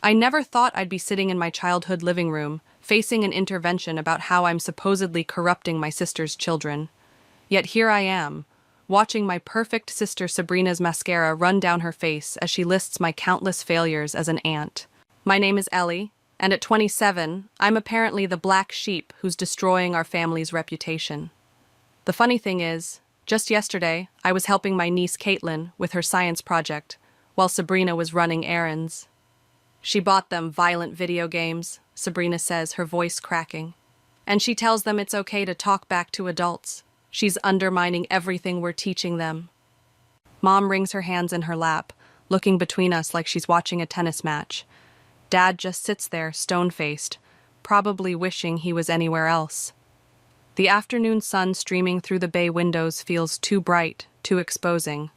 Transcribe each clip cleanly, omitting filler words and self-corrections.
I never thought I'd be sitting in my childhood living room, facing an intervention about how I'm supposedly corrupting my sister's children. Yet here I am, watching my perfect sister Sabrina's mascara run down her face as she lists my countless failures as an aunt. My name is Ellie, and at 27, I'm apparently the black sheep who's destroying our family's reputation. The funny thing is, just yesterday, I was helping my niece Caitlin with her science project, while Sabrina was running errands. She bought them violent video games, Sabrina says, her voice cracking. And she tells them it's okay to talk back to adults. She's undermining everything we're teaching them. Mom wrings her hands in her lap, looking between us like she's watching a tennis match. Dad just sits there, stone-faced, probably wishing he was anywhere else. The afternoon sun streaming through the bay windows feels too bright, too exposing.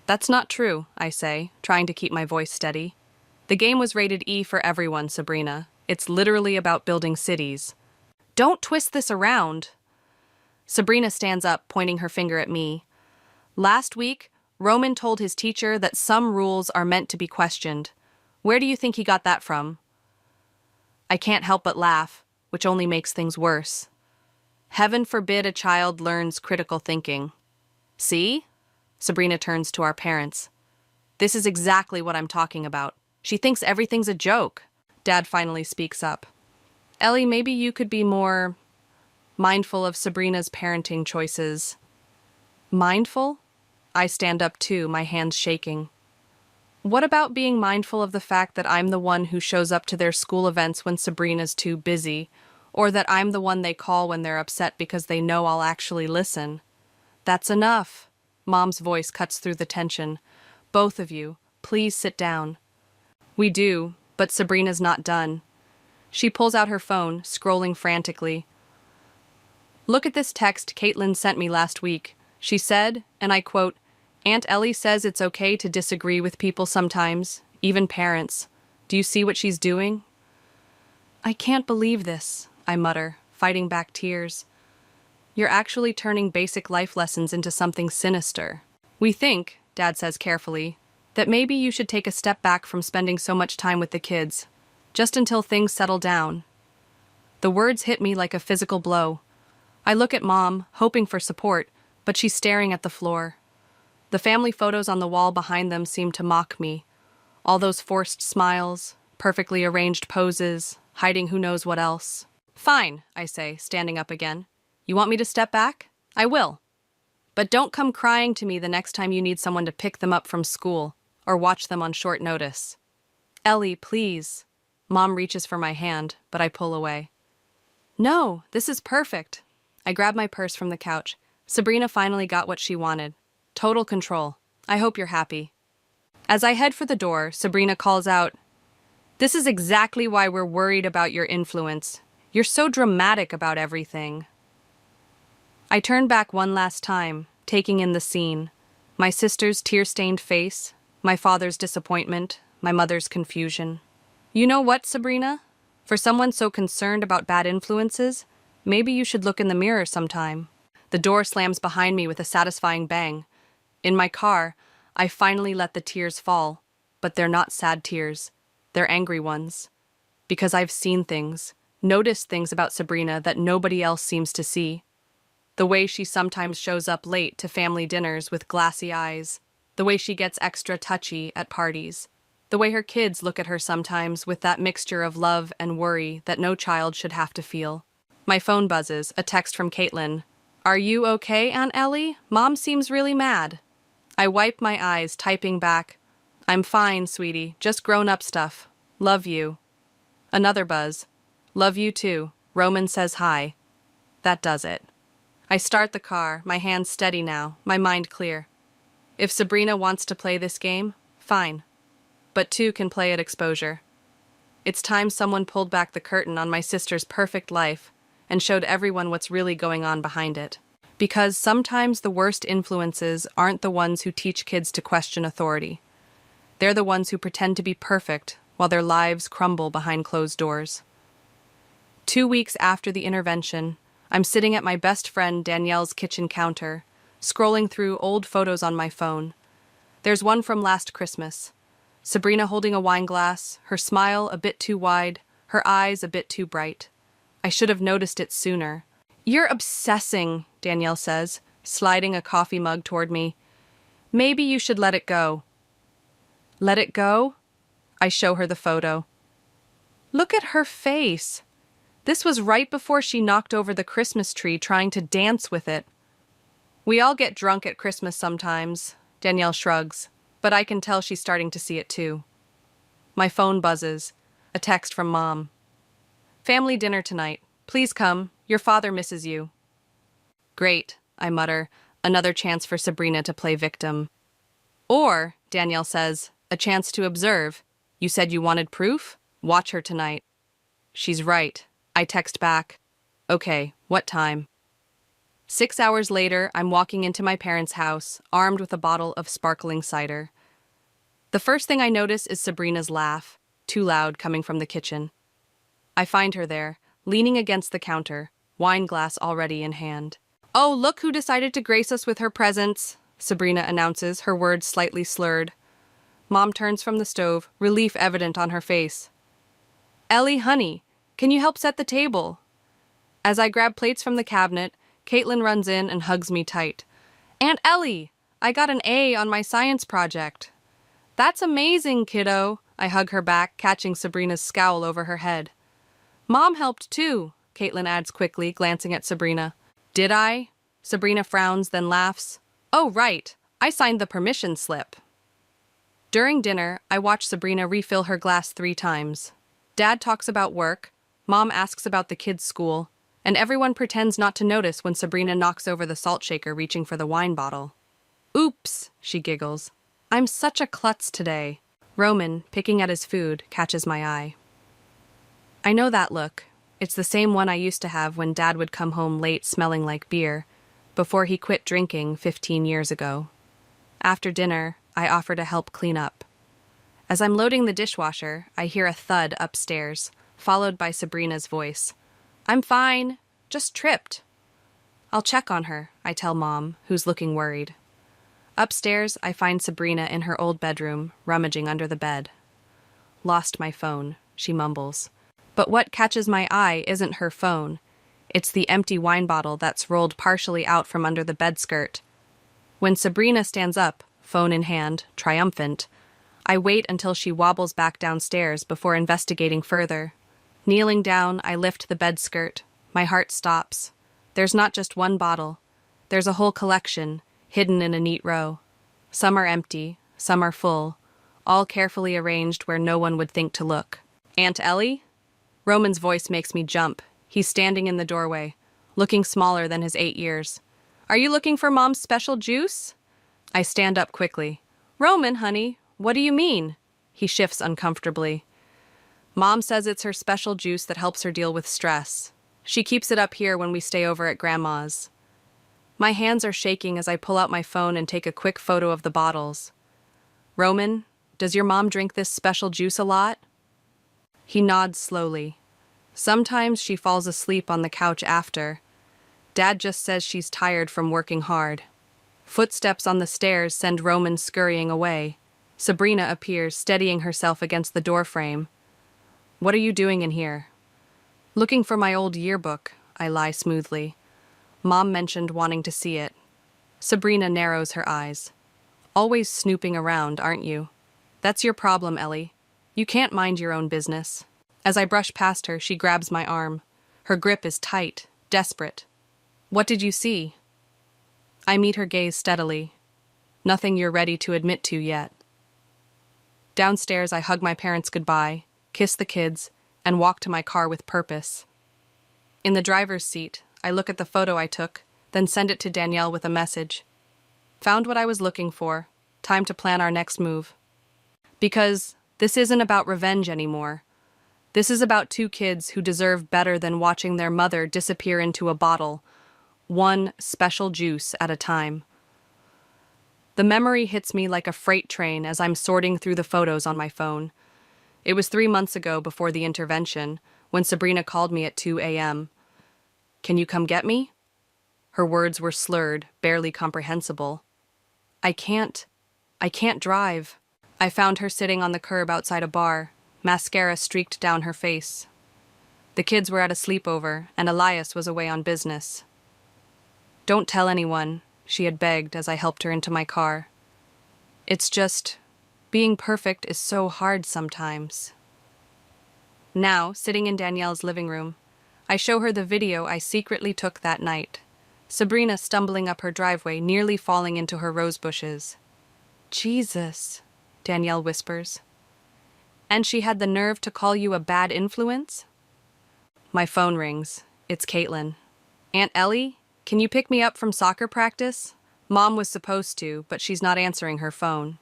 That's not true, I say, trying to keep my voice steady. The game was rated E for everyone, Sabrina. It's literally about building cities. Don't twist this around. Sabrina stands up, pointing her finger at me. Last week, Roman told his teacher that some rules are meant to be questioned. Where do you think he got that from? I can't help but laugh, which only makes things worse. Heaven forbid a child learns critical thinking. See? Sabrina turns to our parents. This is exactly what I'm talking about. She thinks everything's a joke. Dad finally speaks up. Ellie, maybe you could be more mindful of Sabrina's parenting choices. Mindful? I stand up too, my hands shaking. What about being mindful of the fact that I'm the one who shows up to their school events when Sabrina's too busy, or that I'm the one they call when they're upset because they know I'll actually listen? That's enough. Mom's voice cuts through the tension. Both of you, please sit down. We do, but Sabrina's not done. She pulls out her phone, scrolling frantically. Look at this text Caitlin sent me last week. She said, and I quote, Aunt Ellie says it's okay to disagree with people sometimes, even parents. Do you see what she's doing? I can't believe this, I mutter, fighting back tears. You're actually turning basic life lessons into something sinister. We think, Dad says carefully, that maybe you should take a step back from spending so much time with the kids, just until things settle down. The words hit me like a physical blow. I look at Mom, hoping for support, but she's staring at the floor. The family photos on the wall behind them seem to mock me. All those forced smiles, perfectly arranged poses, hiding who knows what else. Fine, I say, standing up again. You want me to step back? I will. But don't come crying to me the next time you need someone to pick them up from school or watch them on short notice. Ellie, please. Mom reaches for my hand, but I pull away. No, this is perfect. I grab my purse from the couch. Sabrina finally got what she wanted. Total control. I hope you're happy. As I head for the door, Sabrina calls out, This is exactly why we're worried about your influence. You're so dramatic about everything. I turn back one last time, taking in the scene. My sister's tear-stained face, my father's disappointment, my mother's confusion. You know what, Sabrina? For someone so concerned about bad influences, maybe you should look in the mirror sometime. The door slams behind me with a satisfying bang. In my car, I finally let the tears fall, but they're not sad tears. They're angry ones. Because I've seen things, noticed things about Sabrina that nobody else seems to see. The way she sometimes shows up late to family dinners with glassy eyes. The way she gets extra touchy at parties. The way her kids look at her sometimes with that mixture of love and worry that no child should have to feel. My phone buzzes, a text from Caitlin. Are you okay, Aunt Ellie? Mom seems really mad. I wipe my eyes, typing back. I'm fine, sweetie. Just grown-up stuff. Love you. Another buzz. Love you too. Roman says hi. That does it. I start the car, my hands steady now, my mind clear. If Sabrina wants to play this game, fine. But two can play at exposure. It's time someone pulled back the curtain on my sister's perfect life and showed everyone what's really going on behind it. Because sometimes the worst influences aren't the ones who teach kids to question authority. They're the ones who pretend to be perfect while their lives crumble behind closed doors. 2 weeks after the intervention, I'm sitting at my best friend Danielle's kitchen counter, scrolling through old photos on my phone. There's one from last Christmas. Sabrina holding a wine glass, her smile a bit too wide, her eyes a bit too bright. I should have noticed it sooner. You're obsessing, Danielle says, sliding a coffee mug toward me. Maybe you should let it go. Let it go? I show her the photo. Look at her face. This was right before she knocked over the Christmas tree trying to dance with it. We all get drunk at Christmas sometimes, Danielle shrugs, but I can tell she's starting to see it too. My phone buzzes. A text from Mom. Family dinner tonight. Please come. Your father misses you. Great, I mutter. Another chance for Sabrina to play victim. Or, Danielle says, a chance to observe. You said you wanted proof? Watch her tonight. She's right. I text back. Okay, what time? 6 hours later, I'm walking into my parents' house, armed with a bottle of sparkling cider. The first thing I notice is Sabrina's laugh, too loud coming from the kitchen. I find her there, leaning against the counter, wine glass already in hand. Oh, look who decided to grace us with her presence, Sabrina announces, her words slightly slurred. Mom turns from the stove, relief evident on her face. Ellie, honey, can you help set the table? As I grab plates from the cabinet, Caitlin runs in and hugs me tight. Aunt Ellie, I got an A on my science project. That's amazing, kiddo, I hug her back, catching Sabrina's scowl over her head. Mom helped too, Caitlin adds quickly, glancing at Sabrina. Did I? Sabrina frowns, then laughs. Oh, right, I signed the permission slip. During dinner, I watch Sabrina refill her glass 3 times. Dad talks about work, Mom asks about the kids' school, and everyone pretends not to notice when Sabrina knocks over the salt shaker reaching for the wine bottle. Oops, she giggles. I'm such a klutz today. Roman, picking at his food, catches my eye. I know that look. It's the same one I used to have when Dad would come home late smelling like beer, before he quit drinking 15 years ago. After dinner, I offer to help clean up. As I'm loading the dishwasher, I hear a thud upstairs, followed by Sabrina's voice. I'm fine, just tripped. I'll check on her, I tell Mom, who's looking worried. Upstairs, I find Sabrina in her old bedroom, rummaging under the bed. Lost my phone, she mumbles. But what catches my eye isn't her phone. It's the empty wine bottle that's rolled partially out from under the bed skirt. When Sabrina stands up, phone in hand, triumphant, I wait until she wobbles back downstairs before investigating further. Kneeling down, I lift the bed skirt. My heart stops. There's not just one bottle. There's a whole collection, hidden in a neat row. Some are empty, some are full, all carefully arranged where no one would think to look. Aunt Ellie? Roman's voice makes me jump. He's standing in the doorway, looking smaller than his 8 years. Are you looking for Mom's special juice? I stand up quickly. Roman, honey, what do you mean? He shifts uncomfortably. Mom says it's her special juice that helps her deal with stress. She keeps it up here when we stay over at Grandma's. My hands are shaking as I pull out my phone and take a quick photo of the bottles. Roman, does your mom drink this special juice a lot? He nods slowly. Sometimes she falls asleep on the couch after. Dad just says she's tired from working hard. Footsteps on the stairs send Roman scurrying away. Sabrina appears, steadying herself against the doorframe. What are you doing in here? Looking for my old yearbook, I lie smoothly. Mom mentioned wanting to see it. Sabrina narrows her eyes. Always snooping around, aren't you? That's your problem, Ellie. You can't mind your own business. As I brush past her, she grabs my arm. Her grip is tight, desperate. What did you see? I meet her gaze steadily. Nothing you're ready to admit to yet. Downstairs, I hug my parents goodbye, kiss the kids, and walk to my car with purpose. In the driver's seat, I look at the photo I took, then send it to Danielle with a message. Found what I was looking for. Time to plan our next move. Because this isn't about revenge anymore. This is about 2 kids who deserve better than watching their mother disappear into a bottle, one special juice at a time. The memory hits me like a freight train as I'm sorting through the photos on my phone. It was 3 months ago before the intervention, when Sabrina called me at 2 a.m. Can you come get me? Her words were slurred, barely comprehensible. I can't drive. I found her sitting on the curb outside a bar, mascara streaked down her face. The kids were at a sleepover, and Elias was away on business. "Don't tell anyone," she had begged as I helped her into my car. "It's just, being perfect is so hard sometimes." Now, sitting in Danielle's living room, I show her the video I secretly took that night. Sabrina stumbling up her driveway, nearly falling into her rose bushes. "Jesus," Danielle whispers. "And she had the nerve to call you a bad influence?" My phone rings. It's Caitlin. "Aunt Ellie, can you pick me up from soccer practice? Mom was supposed to, but she's not answering her phone."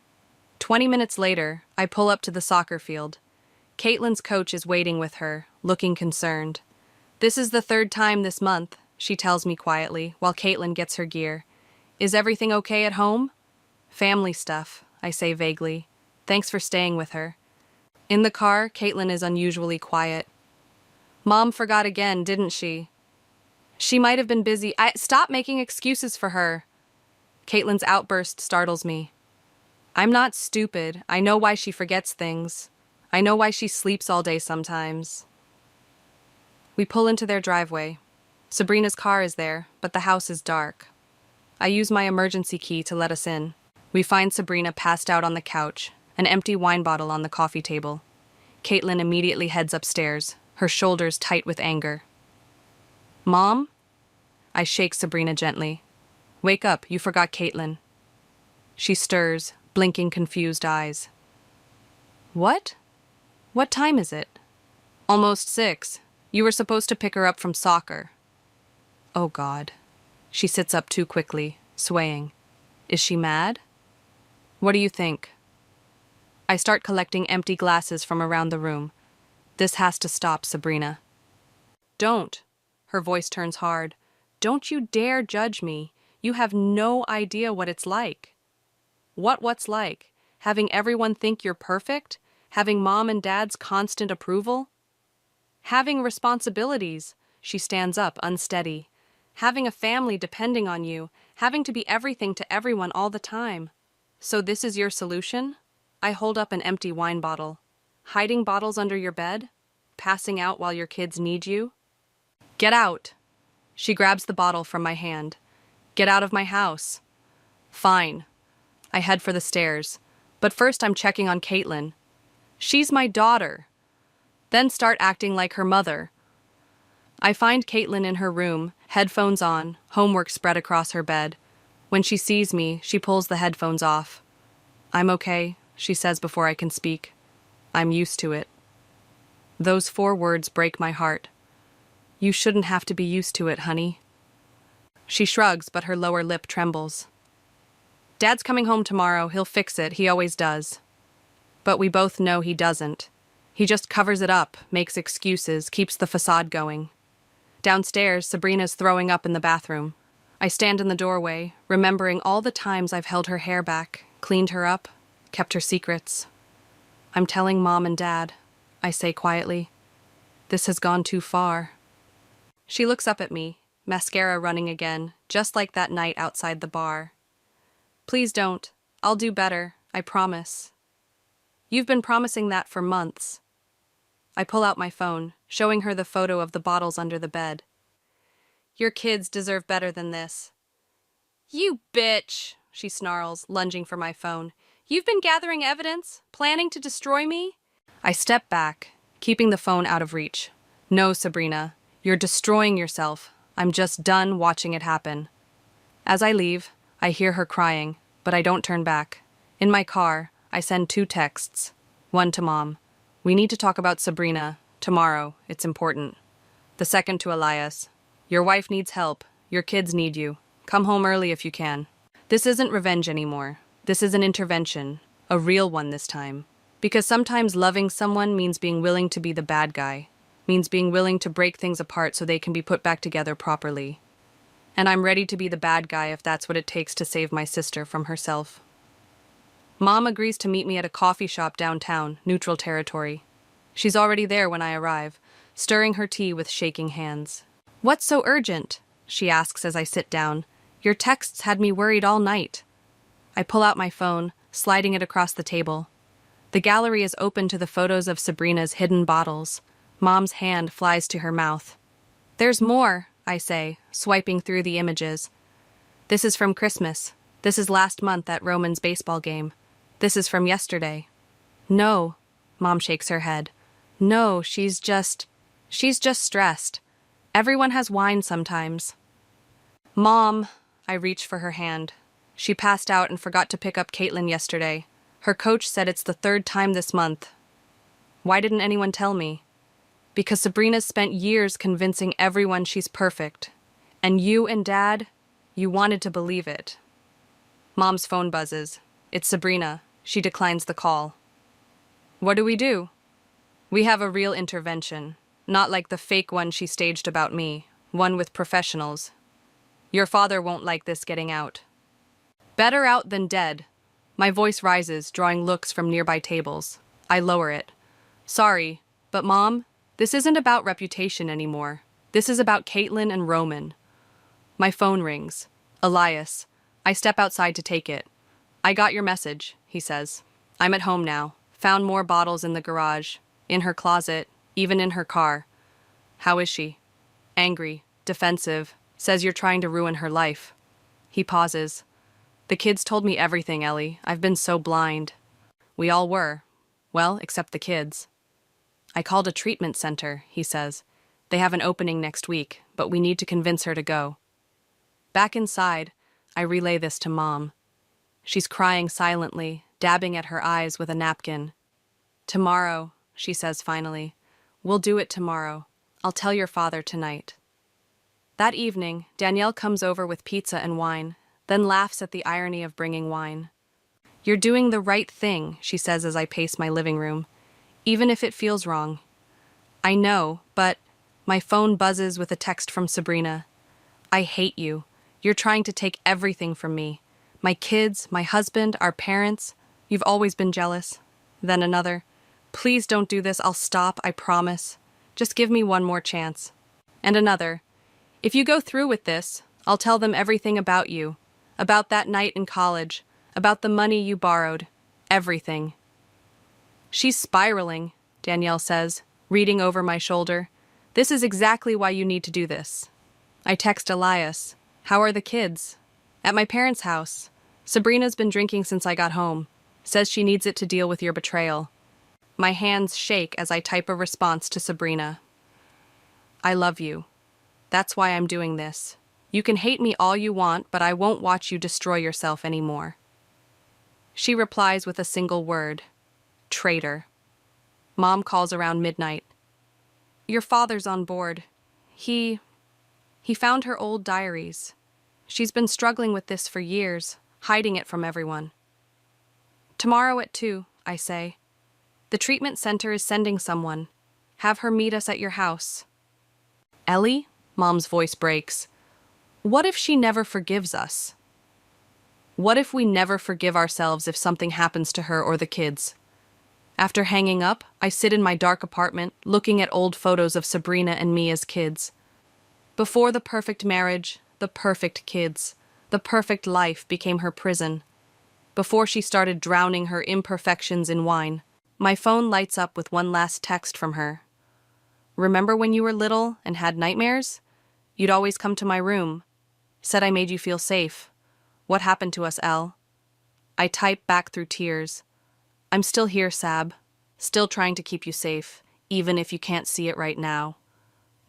20 minutes later, I pull up to the soccer field. Caitlin's coach is waiting with her, looking concerned. "This is the third time this month," she tells me quietly, while Caitlin gets her gear. "Is everything okay at home?" "Family stuff," I say vaguely. "Thanks for staying with her." In the car, Caitlin is unusually quiet. "Mom forgot again, didn't she?" "She might have been busy. Stop making excuses for her." Caitlin's outburst startles me. "I'm not stupid. I know why she forgets things. I know why she sleeps all day sometimes." We pull into their driveway. Sabrina's car is there, but the house is dark. I use my emergency key to let us in. We find Sabrina passed out on the couch, an empty wine bottle on the coffee table. Caitlin immediately heads upstairs, her shoulders tight with anger. "Mom?" I shake Sabrina gently. "Wake up, you forgot Caitlin." She stirs, blinking confused eyes. "What? What time is it?" "Almost 6. You were supposed to pick her up from soccer." Oh God. She sits up too quickly, swaying. Is she mad? "What do you think?" I start collecting empty glasses from around the room. "This has to stop, Sabrina." "Don't." Her voice turns hard. "Don't you dare judge me. You have no idea what it's like." What's like? Having everyone think you're perfect? Having mom and dad's constant approval? Having responsibilities. She stands up, unsteady. Having a family depending on you. Having to be everything to everyone all the time. So this is your solution? I hold up an empty wine bottle. Hiding bottles under your bed? Passing out while your kids need you? "Get out." She grabs the bottle from my hand. "Get out of my house." "Fine." I head for the stairs. But first I'm checking on Caitlin. She's my daughter. Then start acting like her mother. I find Caitlin in her room, headphones on, homework spread across her bed. When she sees me, she pulls the headphones off. "I'm okay," she says before I can speak. "I'm used to it." Those 4 words break my heart. "You shouldn't have to be used to it, honey." She shrugs, but her lower lip trembles. "Dad's coming home tomorrow. He'll fix it. He always does." But we both know he doesn't. He just covers it up, makes excuses, keeps the facade going. Downstairs, Sabrina's throwing up in the bathroom. I stand in the doorway, remembering all the times I've held her hair back, cleaned her up, kept her secrets. "I'm telling Mom and Dad," I say quietly. "This has gone too far." She looks up at me, mascara running again, just like that night outside the bar. "Please don't. I'll do better, I promise." "You've been promising that for months." I pull out my phone, showing her the photo of the bottles under the bed. "Your kids deserve better than this." "You bitch," she snarls, lunging for my phone. "You've been gathering evidence, planning to destroy me?" I step back, keeping the phone out of reach. "No, Sabrina, you're destroying yourself. I'm just done watching it happen." As I leave, I hear her crying, but I don't turn back. In my car, I send 2 texts. One to Mom. "We need to talk about Sabrina. Tomorrow. It's important." The second to Elias. "Your wife needs help. Your kids need you. Come home early if you can." This isn't revenge anymore. This is an intervention. A real one this time. Because sometimes loving someone means being willing to be the bad guy. Means being willing to break things apart so they can be put back together properly. And I'm ready to be the bad guy if that's what it takes to save my sister from herself. Mom agrees to meet me at a coffee shop downtown, neutral territory. She's already there when I arrive, stirring her tea with shaking hands. "What's so urgent?" she asks as I sit down. "Your texts had me worried all night." I pull out my phone, sliding it across the table. The gallery is open to the photos of Sabrina's hidden bottles. Mom's hand flies to her mouth. "There's more," I say, swiping through the images. "This is from Christmas. This is last month at Roman's baseball game. This is from yesterday." "No," Mom shakes her head. "No, she's just stressed. Everyone has wine sometimes." "Mom," I reach for her hand. "She passed out and forgot to pick up Caitlin yesterday. Her coach said it's the third time this month." "Why didn't anyone tell me?" "Because Sabrina's spent years convincing everyone she's perfect. And you and Dad, you wanted to believe it." Mom's phone buzzes. It's Sabrina. She declines the call. "What do we do?" "We have a real intervention. Not like the fake one she staged about me. One with professionals. Your father won't like this getting out." "Better out than dead." My voice rises, drawing looks from nearby tables. I lower it. "Sorry, but Mom, this isn't about reputation anymore. This is about Caitlin and Roman." My phone rings. Elias. I step outside to take it. "I got your message," he says. "I'm at home now. Found more bottles in the garage. In her closet. Even in her car." "How is she?" "Angry. Defensive. Says you're trying to ruin her life." He pauses. "The kids told me everything, Ellie. I've been so blind." "We all were. Well, except the kids." "I called a treatment center," he says. "They have an opening next week, but we need to convince her to go." Back inside, I relay this to Mom. She's crying silently, dabbing at her eyes with a napkin. "Tomorrow," she says finally. "We'll do it tomorrow. I'll tell your father tonight." That evening, Danielle comes over with pizza and wine, then laughs at the irony of bringing wine. "You're doing the right thing," she says as I pace my living room, "even if it feels wrong." "I know, but..." My phone buzzes with a text from Sabrina. "I hate you. You're trying to take everything from me. My kids, my husband, our parents. You've always been jealous." Then another. "Please don't do this. I'll stop, I promise. Just give me one more chance." And another. "If you go through with this, I'll tell them everything about you. About that night in college. About the money you borrowed. Everything." "She's spiraling," Danielle says, reading over my shoulder. "This is exactly why you need to do this." I text Elias. "How are the kids?" "At my parents' house. Sabrina's been drinking since I got home. Says she needs it to deal with your betrayal." My hands shake as I type a response to Sabrina. "I love you. That's why I'm doing this. You can hate me all you want, but I won't watch you destroy yourself anymore." She replies with a single word. "Traitor." Mom calls around midnight. "Your father's on board. He found her old diaries. She's been struggling with this for years, hiding it from everyone." "Tomorrow at 2, I say. The treatment center is sending someone. Have her meet us at your house." "Ellie?" Mom's voice breaks. "What if she never forgives us? What if we never forgive ourselves if something happens to her or the kids?" After hanging up, I sit in my dark apartment, looking at old photos of Sabrina and me as kids. Before the perfect marriage, the perfect kids, the perfect life became her prison. Before she started drowning her imperfections in wine, my phone lights up with one last text from her. "Remember when you were little and had nightmares? You'd always come to my room. Said I made you feel safe. What happened to us, Elle?" I type back through tears. "I'm still here, Sab. Still trying to keep you safe, even if you can't see it right now."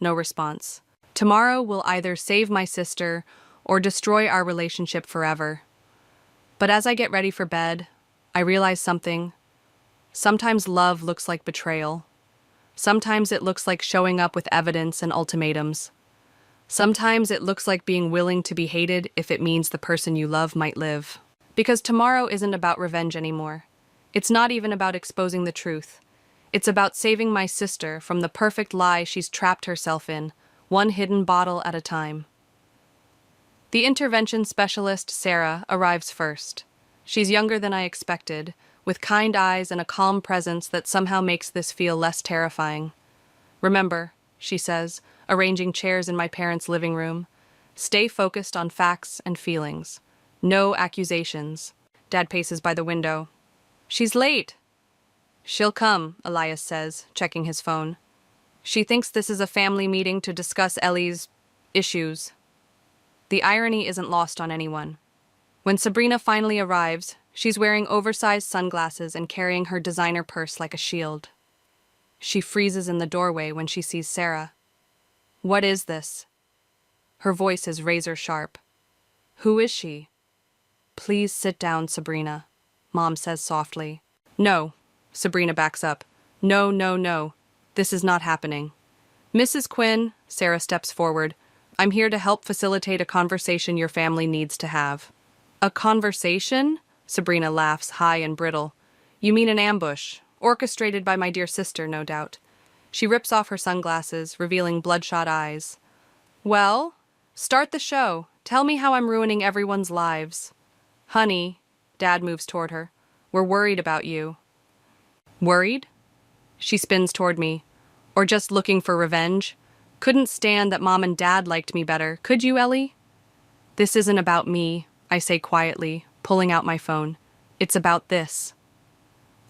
No response. Tomorrow will either save my sister or destroy our relationship forever. But as I get ready for bed, I realize something. Sometimes love looks like betrayal. Sometimes it looks like showing up with evidence and ultimatums. Sometimes it looks like being willing to be hated if it means the person you love might live. Because tomorrow isn't about revenge anymore. It's not even about exposing the truth. It's about saving my sister from the perfect lie she's trapped herself in, one hidden bottle at a time. The intervention specialist, Sarah, arrives first. She's younger than I expected, with kind eyes and a calm presence that somehow makes this feel less terrifying. "Remember," she says, arranging chairs in my parents' living room, "stay focused on facts and feelings. No accusations." Dad paces by the window. "She's late." She'll come, Elias says, checking his phone. She thinks this is a family meeting to discuss Ellie's issues. The irony isn't lost on anyone. When Sabrina finally arrives, she's wearing oversized sunglasses and carrying her designer purse like a shield. She freezes in the doorway when she sees Sarah. What is this? Her voice is razor sharp. Who is she? Please sit down, Sabrina, Mom says softly. No, Sabrina backs up. No, no, no. This is not happening. Mrs. Quinn, Sarah steps forward. I'm here to help facilitate a conversation your family needs to have. A conversation? Sabrina laughs, high and brittle. You mean an ambush, orchestrated by my dear sister, no doubt. She rips off her sunglasses, revealing bloodshot eyes. Well, start the show. Tell me how I'm ruining everyone's lives. Honey, Dad moves toward her. We're worried about you. Worried? She spins toward me. Or just looking for revenge? Couldn't stand that Mom and Dad liked me better, could you, Ellie? This isn't about me, I say quietly, pulling out my phone. It's about this.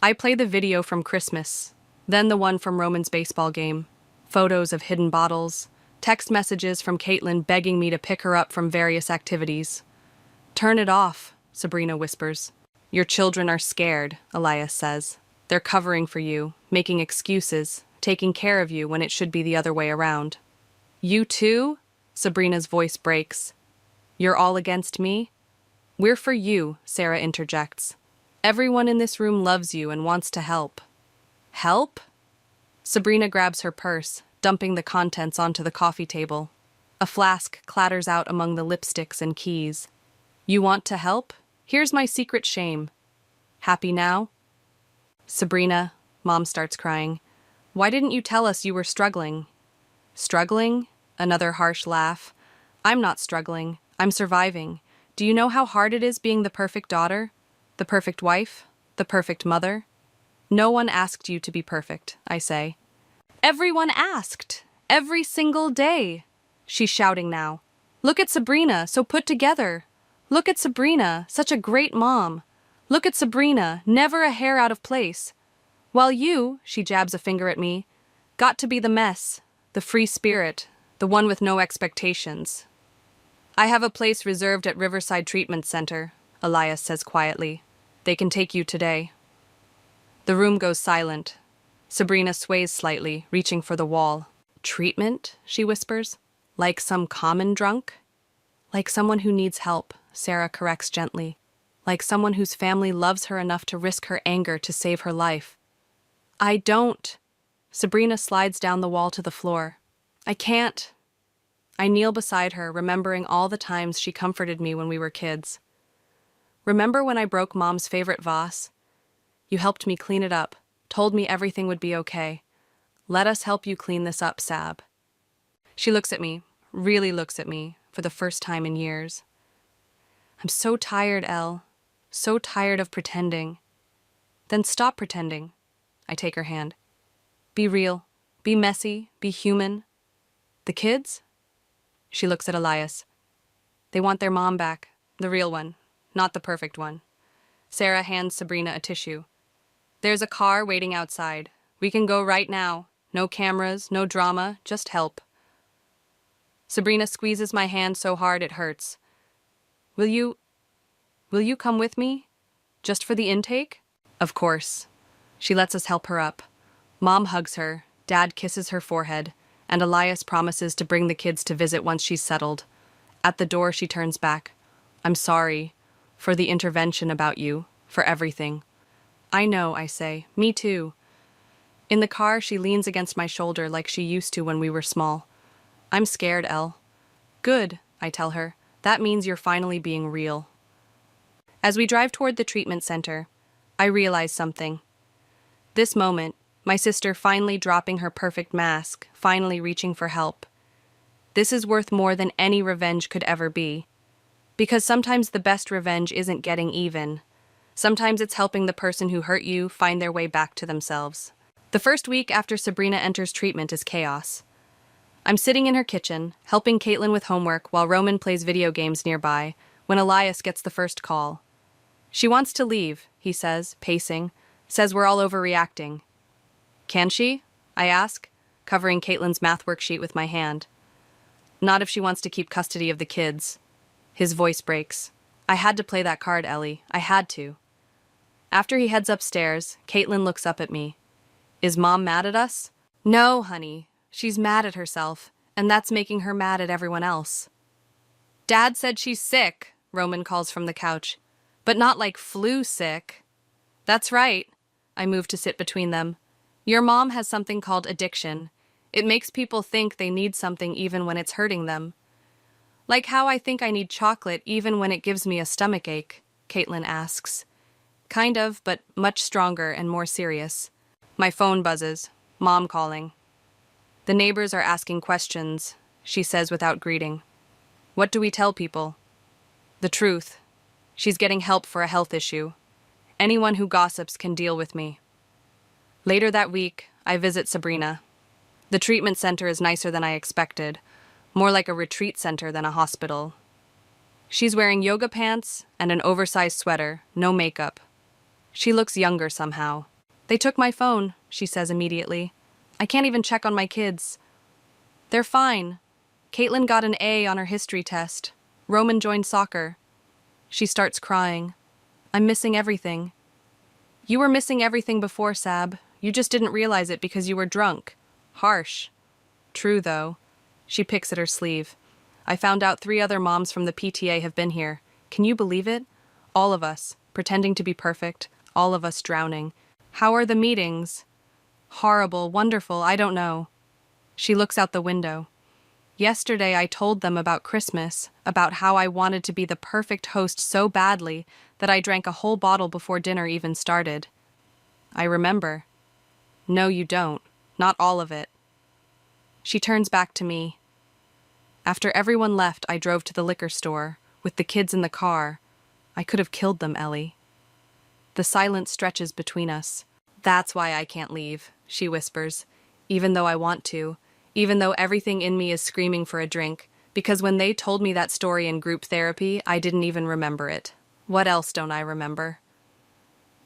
I play the video from Christmas, then the one from Roman's baseball game. Photos of hidden bottles, text messages from Caitlin begging me to pick her up from various activities. Turn it off, Sabrina whispers. Your children are scared, Elias says. They're covering for you, making excuses, taking care of you when it should be the other way around. You too? Sabrina's voice breaks. You're all against me? We're for you, Sarah interjects. Everyone in this room loves you and wants to help. Help? Sabrina grabs her purse, dumping the contents onto the coffee table. A flask clatters out among the lipsticks and keys. You want to help? Here's my secret shame. Happy now? Sabrina, Mom starts crying. Why didn't you tell us you were struggling? Struggling? Another harsh laugh. I'm not struggling. I'm surviving. Do you know how hard it is being the perfect daughter? The perfect wife? The perfect mother? No one asked you to be perfect, I say. Everyone asked. Every single day. She's shouting now. Look at Sabrina, so put together. Look at Sabrina, such a great mom. Look at Sabrina, never a hair out of place. While you, she jabs a finger at me, got to be the mess, the free spirit, the one with no expectations. I have a place reserved at Riverside Treatment Center, Elias says quietly. They can take you today. The room goes silent. Sabrina sways slightly, reaching for the wall. Treatment, she whispers. Like some common drunk? Like someone who needs help, Sarah corrects gently. Like someone whose family loves her enough to risk her anger to save her life. I don't. Sabrina slides down the wall to the floor. I can't. I kneel beside her, remembering all the times she comforted me when we were kids. Remember when I broke Mom's favorite vase? You helped me clean it up, told me everything would be okay. Let us help you clean this up, Sab. She looks at me, really looks at me, for the first time in years. I'm so tired, Elle. So tired of pretending. Then stop pretending. I take her hand. Be real. Be messy. Be human. The kids? She looks at Elias. They want their mom back. The real one. Not the perfect one. Sarah hands Sabrina a tissue. There's a car waiting outside. We can go right now. No cameras, no drama, just help. Sabrina squeezes my hand so hard it hurts. Will you come with me? Just for the intake? Of course. She lets us help her up. Mom hugs her, Dad kisses her forehead, and Elias promises to bring the kids to visit once she's settled. At the door, she turns back. I'm sorry. For the intervention about you. For everything. I know, I say. Me too. In the car, she leans against my shoulder like she used to when we were small. I'm scared, Elle. Good, I tell her. That means you're finally being real. As we drive toward the treatment center, I realize something. This moment, my sister finally dropping her perfect mask, finally reaching for help. This is worth more than any revenge could ever be. Because sometimes the best revenge isn't getting even. Sometimes it's helping the person who hurt you find their way back to themselves. The first week after Sabrina enters treatment is chaos. I'm sitting in her kitchen, helping Caitlin with homework while Roman plays video games nearby, when Elias gets the first call. She wants to leave, he says, pacing. Says we're all overreacting. Can she? I ask, covering Caitlin's math worksheet with my hand. Not if she wants to keep custody of the kids. His voice breaks. I had to play that card, Ellie. I had to. After he heads upstairs, Caitlin looks up at me. Is Mom mad at us? No, honey. She's mad at herself, and that's making her mad at everyone else. Dad said she's sick, Roman calls from the couch. But not like flu sick. That's right. I move to sit between them. Your mom has something called addiction. It makes people think they need something even when it's hurting them. Like how I think I need chocolate even when it gives me a stomachache, Caitlin asks. Kind of, but much stronger and more serious. My phone buzzes. Mom calling. The neighbors are asking questions, she says without greeting. What do we tell people? The truth. She's getting help for a health issue. Anyone who gossips can deal with me. Later that week, I visit Sabrina. The treatment center is nicer than I expected, more like a retreat center than a hospital. She's wearing yoga pants and an oversized sweater, no makeup. She looks younger somehow. They took my phone, she says immediately. I can't even check on my kids. They're fine. Caitlin got an A on her history test. Roman joined soccer. She starts crying. I'm missing everything. You were missing everything before, Sab. You just didn't realize it because you were drunk. Harsh. True, though. She picks at her sleeve. I found out 3 other moms from the PTA have been here. Can you believe it? All of us, pretending to be perfect, all of us drowning. How are the meetings? Horrible, wonderful, I don't know. She looks out the window. Yesterday I told them about Christmas, about how I wanted to be the perfect host so badly that I drank a whole bottle before dinner even started. I remember. No, you don't. Not all of it. She turns back to me. After everyone left, I drove to the liquor store, with the kids in the car. I could have killed them, Ellie. The silence stretches between us. That's why I can't leave, she whispers, even though I want to, even though everything in me is screaming for a drink, because when they told me that story in group therapy, I didn't even remember it. What else don't I remember?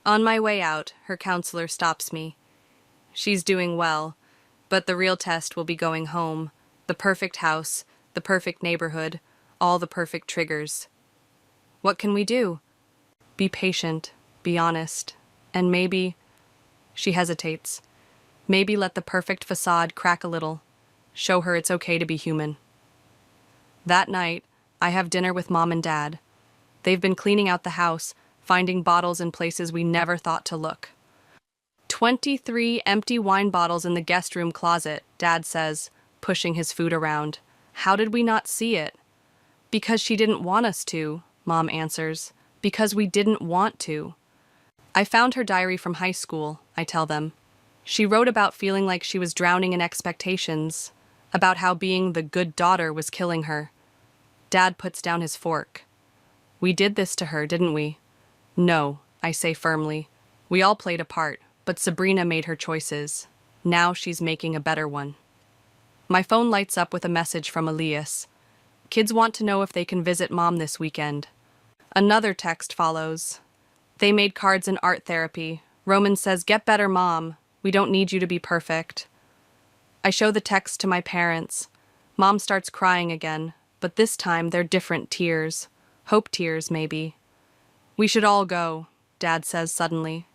On my way out, her counselor stops me. She's doing well, but the real test will be going home. The perfect house, the perfect neighborhood, all the perfect triggers. What can we do? Be patient, be honest, and maybe... She hesitates. Maybe let the perfect facade crack a little. Show her it's okay to be human. That night, I have dinner with Mom and Dad. They've been cleaning out the house, finding bottles in places we never thought to look. 23 empty wine bottles in the guest room closet, Dad says, pushing his food around. How did we not see it? Because she didn't want us to, Mom answers. Because we didn't want to. I found her diary from high school, I tell them. She wrote about feeling like she was drowning in expectations, about how being the good daughter was killing her. Dad puts down his fork. We did this to her, didn't we? No, I say firmly. We all played a part, but Sabrina made her choices. Now she's making a better one. My phone lights up with a message from Elias. Kids want to know if they can visit Mom this weekend. Another text follows. They made cards in art therapy. Roman says, "Get better, Mom. We don't need you to be perfect." I show the text to my parents. Mom starts crying again, but this time they're different tears. Hope tears, maybe. We should all go, Dad says suddenly.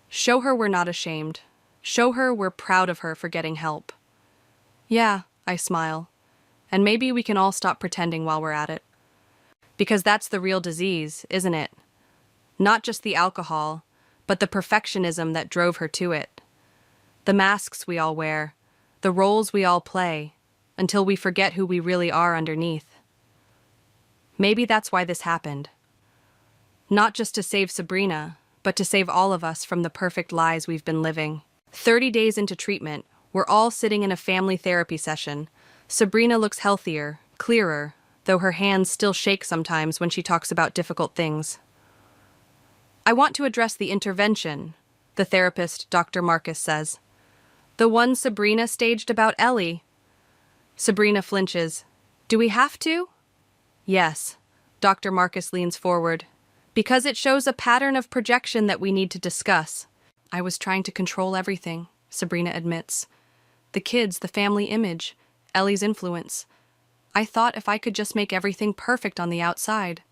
Show her we're not ashamed. Show her we're proud of her for getting help. Yeah, I smile. And maybe we can all stop pretending while we're at it. Because that's the real disease, isn't it? Not just the alcohol, but the perfectionism that drove her to it. The masks we all wear, the roles we all play, until we forget who we really are underneath. Maybe that's why this happened. Not just to save Sabrina, but to save all of us from the perfect lies we've been living. 30 days into treatment, we're all sitting in a family therapy session. Sabrina looks healthier, clearer, though her hands still shake sometimes when she talks about difficult things. I want to address the intervention, the therapist, Dr. Marcus, says. The one Sabrina staged about Ellie. Sabrina flinches. Do we have to? Yes. Dr. Marcus leans forward. Because it shows a pattern of projection that we need to discuss. I was trying to control everything, Sabrina admits. The kids, the family image, Ellie's influence. I thought if I could just make everything perfect on the outside,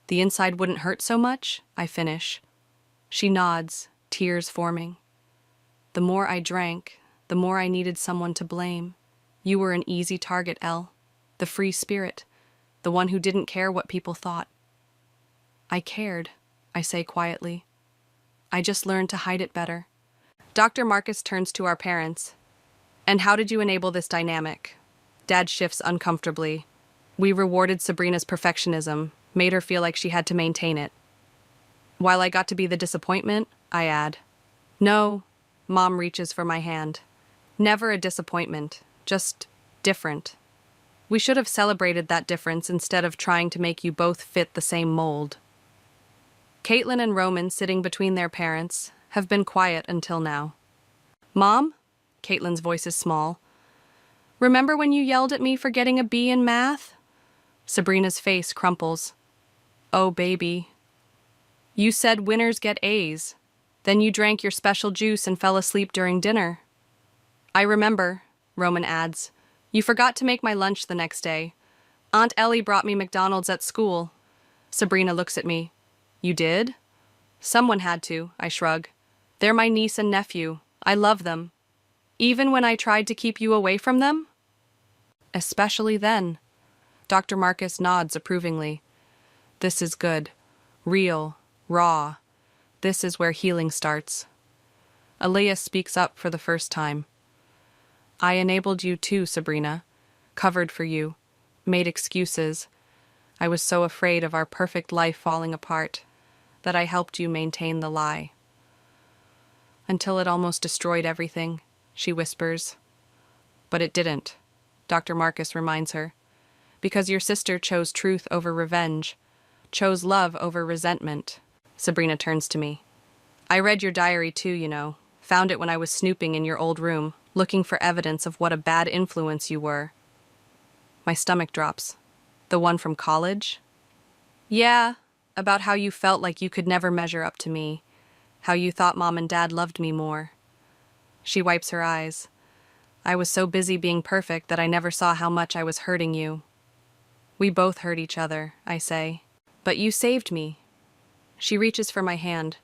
the inside wouldn't hurt so much, I finish. She nods, tears forming. The more I drank, the more I needed someone to blame. You were an easy target, Elle. The free spirit. The one who didn't care what people thought. I cared, I say quietly. I just learned to hide it better. Dr. Marcus turns to our parents. And how did you enable this dynamic? Dad shifts uncomfortably. We rewarded Sabrina's perfectionism, made her feel like she had to maintain it. While I got to be the disappointment, I add. No, Mom reaches for my hand. Never a disappointment, just different. We should have celebrated that difference instead of trying to make you both fit the same mold. Caitlin and Roman, sitting between their parents, have been quiet until now. Mom? Caitlin's voice is small. Remember when you yelled at me for getting a B in math? Sabrina's face crumples. Oh, baby. You said winners get A's. Then you drank your special juice and fell asleep during dinner. I remember, Roman adds. You forgot to make my lunch the next day. Aunt Ellie brought me McDonald's at school. Sabrina looks at me. You did? Someone had to, I shrug. They're my niece and nephew. I love them. Even when I tried to keep you away from them? Especially then. Dr. Marcus nods approvingly. This is good. Real. Raw. This is where healing starts. Aaliyah speaks up for the first time. I enabled you too, Sabrina. Covered for you. Made excuses. I was so afraid of our perfect life falling apart that I helped you maintain the lie. Until it almost destroyed everything, she whispers. But it didn't, Dr. Marcus reminds her. Because your sister chose truth over revenge, chose love over resentment. Sabrina turns to me. I read your diary too, you know. Found it when I was snooping in your old room, looking for evidence of what a bad influence you were. My stomach drops. The one from college? Yeah, about how you felt like you could never measure up to me. How you thought Mom and Dad loved me more. She wipes her eyes. I was so busy being perfect that I never saw how much I was hurting you. We both hurt each other, I say. But you saved me. She reaches for my hand.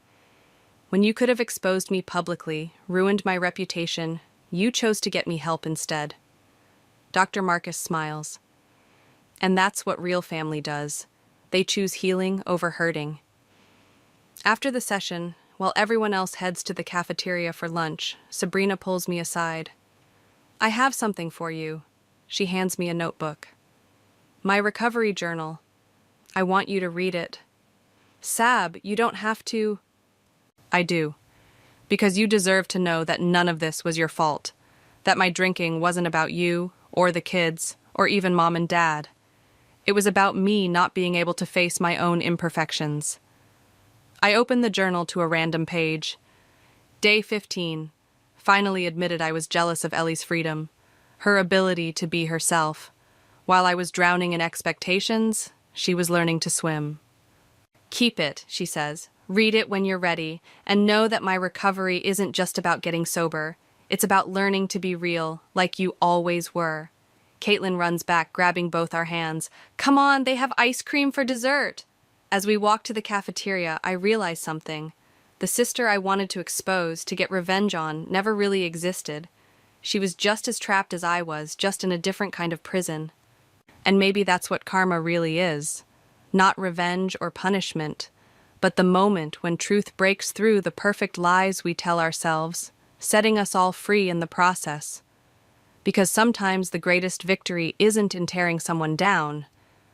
When you could have exposed me publicly, ruined my reputation, you chose to get me help instead. Dr. Marcus smiles. And that's what real family does. They choose healing over hurting. After the session, while everyone else heads to the cafeteria for lunch, Sabrina pulls me aside. I have something for you. She hands me a notebook. My recovery journal. I want you to read it. Sab, you don't have to. I do. Because you deserve to know that none of this was your fault. That my drinking wasn't about you, or the kids, or even Mom and Dad. It was about me not being able to face my own imperfections. I opened the journal to a random page. Day 15. Finally admitted I was jealous of Ellie's freedom, her ability to be herself. While I was drowning in expectations, she was learning to swim. Keep it, she says. Read it when you're ready, and know that my recovery isn't just about getting sober. It's about learning to be real, like you always were. Caitlin runs back, grabbing both our hands. Come on, they have ice cream for dessert. As we walk to the cafeteria, I realize something. The sister I wanted to expose, to get revenge on, never really existed. She was just as trapped as I was, just in a different kind of prison. And maybe that's what karma really is. Not revenge or punishment, but the moment when truth breaks through the perfect lies we tell ourselves, setting us all free in the process. Because sometimes the greatest victory isn't in tearing someone down,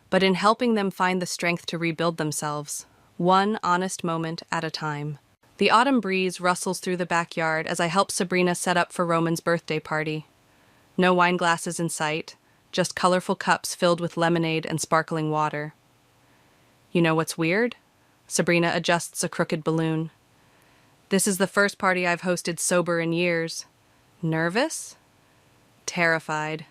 but in helping them find the strength to rebuild themselves, one honest moment at a time. The autumn breeze rustles through the backyard as I help Sabrina set up for Roman's birthday party. No wine glasses in sight, just colorful cups filled with lemonade and sparkling water. You know what's weird? Sabrina adjusts a crooked balloon. This is the first party I've hosted sober in years. Nervous? Terrified.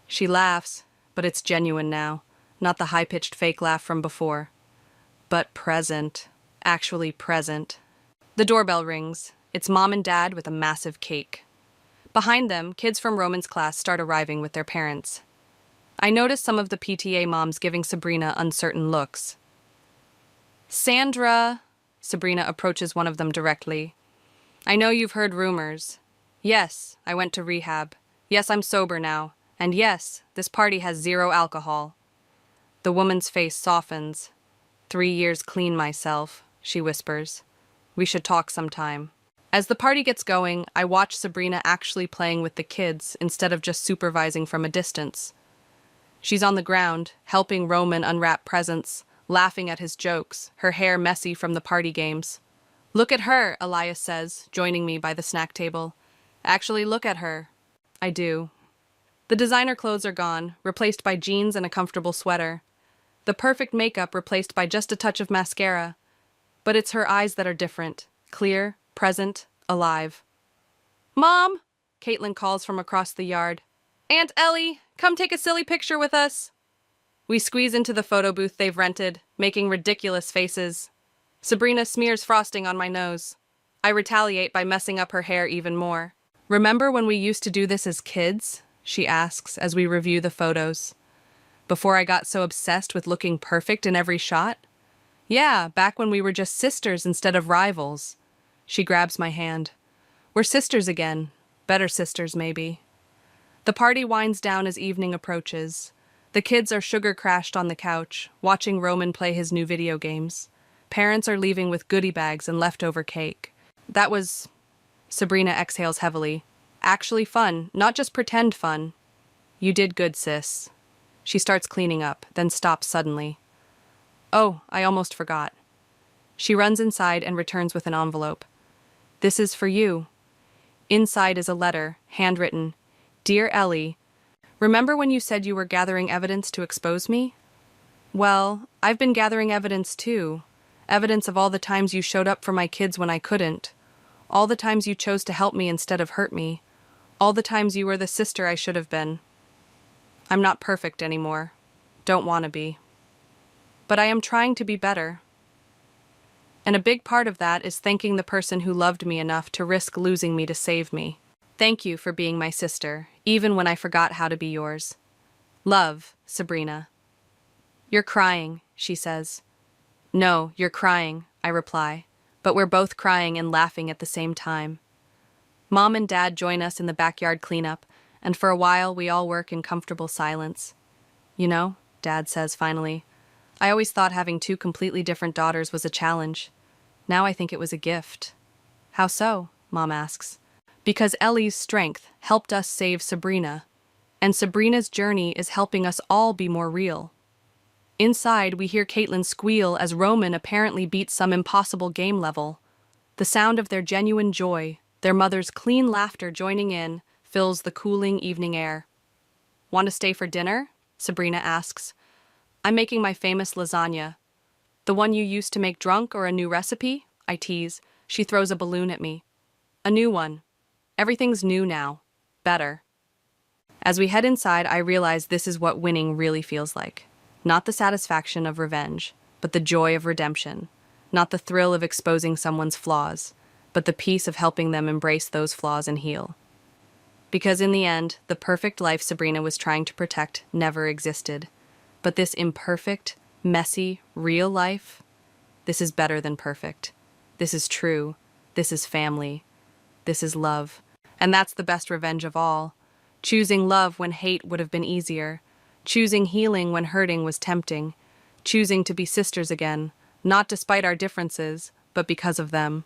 She laughs, but it's genuine now, not the high-pitched fake laugh from before. But present. Actually present. The doorbell rings. It's Mom and Dad with a massive cake. Behind them, kids from Roman's class start arriving with their parents. I notice some of the PTA moms giving Sabrina uncertain looks. Sandra, Sabrina approaches one of them directly. I know you've heard rumors. Yes, I went to rehab. Yes, I'm sober now. And yes, this party has 0 alcohol. The woman's face softens. 3 years clean myself, she whispers. We should talk sometime. As the party gets going, I watch Sabrina actually playing with the kids instead of just supervising from a distance. She's on the ground, helping Roman unwrap presents, laughing at his jokes, her hair messy from the party games. Look at her, Elias says, joining me by the snack table. Actually, look at her. I do. The designer clothes are gone, replaced by jeans and a comfortable sweater. The perfect makeup replaced by just a touch of mascara. But it's her eyes that are different, clear, present, alive. Mom! Caitlin calls from across the yard. Aunt Ellie, come take a silly picture with us. We squeeze into the photo booth they've rented, making ridiculous faces. Sabrina smears frosting on my nose. I retaliate by messing up her hair even more. Remember when we used to do this as kids? She asks as we review the photos. Before I got so obsessed with looking perfect in every shot? Yeah, back when we were just sisters instead of rivals. She grabs my hand. We're sisters again. Better sisters, maybe. The party winds down as evening approaches. The kids are sugar-crashed on the couch, watching Roman play his new video games. Parents are leaving with goodie bags and leftover cake. That was... Sabrina exhales heavily. Actually fun, not just pretend fun. You did good, sis. She starts cleaning up, then stops suddenly. Oh, I almost forgot. She runs inside and returns with an envelope. This is for you. Inside is a letter, handwritten. Dear Ellie, remember when you said you were gathering evidence to expose me? Well, I've been gathering evidence too. Evidence of all the times you showed up for my kids when I couldn't. All the times you chose to help me instead of hurt me. All the times you were the sister I should have been. I'm not perfect anymore. Don't want to be. But I am trying to be better. And a big part of that is thanking the person who loved me enough to risk losing me to save me. Thank you for being my sister, even when I forgot how to be yours. Love, Sabrina. You're crying, she says. No, you're crying, I reply, but we're both crying and laughing at the same time. Mom and Dad join us in the backyard cleanup, and for a while we all work in comfortable silence. You know, Dad says finally, I always thought having 2 completely different daughters was a challenge. Now I think it was a gift. How so? Mom asks. Because Ellie's strength helped us save Sabrina, and Sabrina's journey is helping us all be more real. Inside, we hear Caitlin squeal as Roman apparently beats some impossible game level. The sound of their genuine joy, their mother's clean laughter joining in, fills the cooling evening air. Want to stay for dinner? Sabrina asks. I'm making my famous lasagna. The one you used to make drunk or a new recipe? I tease. She throws a balloon at me. A new one. Everything's new now. Better. As we head inside, I realize this is what winning really feels like. Not the satisfaction of revenge, but the joy of redemption. Not the thrill of exposing someone's flaws, but the peace of helping them embrace those flaws and heal. Because in the end, the perfect life Sabrina was trying to protect never existed. But this imperfect, messy, real life, this is better than perfect. This is true. This is family. This is love. And that's the best revenge of all. Choosing love when hate would have been easier. Choosing healing when hurting was tempting. Choosing to be sisters again, not despite our differences, but because of them.